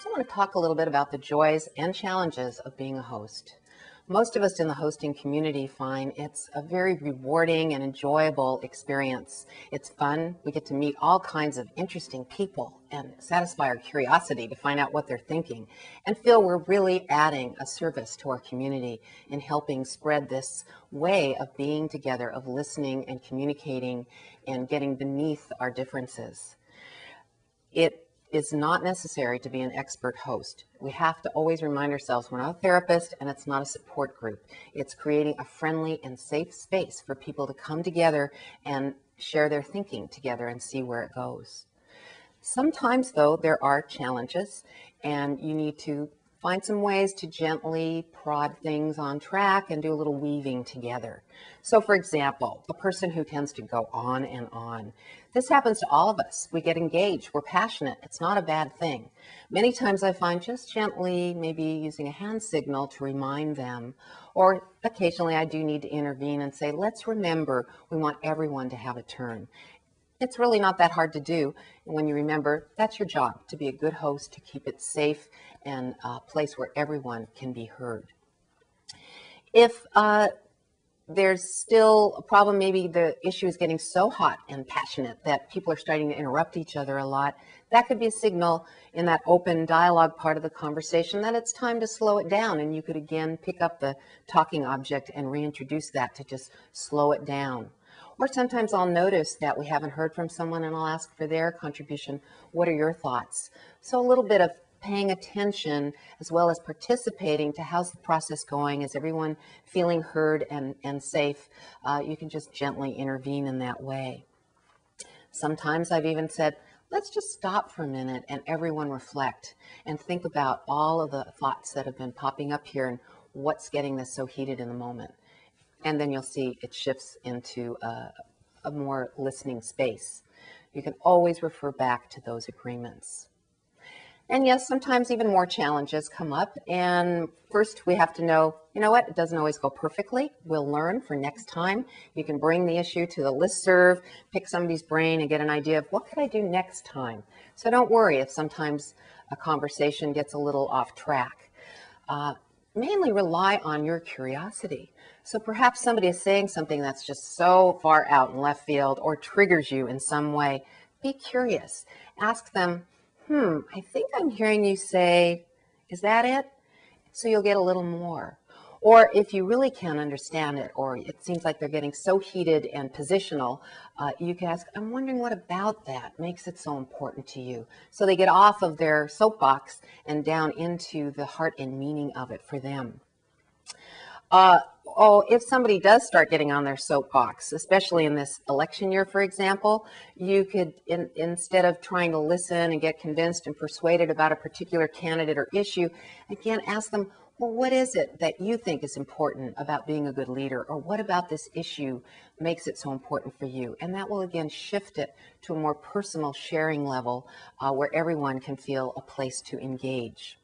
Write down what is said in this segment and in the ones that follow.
So I want to talk a little bit about the joys and challenges of being a host. Most of us in the hosting community find it's a very rewarding and enjoyable experience. It's fun. We get to meet all kinds of interesting people and satisfy our curiosity to find out what they're thinking and feel we're really adding a service to our community in helping spread this way of being together, of listening and communicating and getting beneath our differences. It is not necessary to be an expert host. We have to always remind ourselves we're not a therapist and it's not a support group. It's creating a friendly and safe space for people to come together and share their thinking together and see where it goes. Sometimes, though, there are challenges and you need to find some ways to gently prod things on track and do a little weaving together. So, for example, a person who tends to go on and on. This happens to all of us. We get engaged. We're passionate. It's not a bad thing. Many times I find just gently, maybe using a hand signal to remind them, or occasionally I do need to intervene and say, let's remember we want everyone to have a turn. It's really not that hard to do. And when you remember, that's your job, to be a good host, to keep it safe and a place where everyone can be heard. If there's still a problem, maybe the issue is getting so hot and passionate that people are starting to interrupt each other a lot, that could be a signal in that open dialogue part of the conversation that it's time to slow it down, and you could again pick up the talking object and reintroduce that to just slow it down. Or sometimes I'll notice that we haven't heard from someone and I'll ask for their contribution. What are your thoughts? So a little bit of paying attention as well as participating to how's the process going? Is everyone feeling heard and safe? You can just gently intervene in that way. Sometimes I've even said, let's just stop for a minute and everyone reflect and think about all of the thoughts that have been popping up here and what's getting this so heated in the moment. And then you'll see it shifts into a more listening space. You can always refer back to those agreements. And yes, sometimes even more challenges come up. And first we have to know, you know what, it doesn't always go perfectly. We'll learn for next time. You can bring the issue to the listserv, pick somebody's brain and get an idea of what could I do next time. So don't worry if sometimes a conversation gets a little off track. Mainly rely on your curiosity. So perhaps somebody is saying something that's just so far out in left field or triggers you in some way. Be curious. Ask them, I think I'm hearing you say, is that it? So you'll get a little more. Or if you really can't understand it, or it seems like they're getting so heated and positional, you can ask, I'm wondering what about that makes it so important to you? So they get off of their soapbox and down into the heart and meaning of it for them. If somebody does start getting on their soapbox, especially in this election year, for example, you could, instead of trying to listen and get convinced and persuaded about a particular candidate or issue, again, ask them, well, what is it that you think is important about being a good leader? Or what about this issue makes it so important for you? And that will, again, shift it to a more personal sharing level where everyone can feel a place to engage.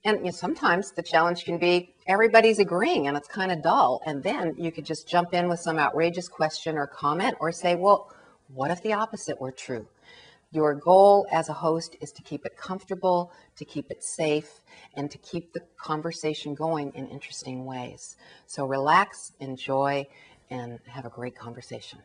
And sometimes the challenge can be everybody's agreeing and it's kind of dull. And then you could just jump in with some outrageous question or comment or say, well, what if the opposite were true? Your goal as a host is to keep it comfortable, to keep it safe, and to keep the conversation going in interesting ways. So relax, enjoy, and have a great conversation.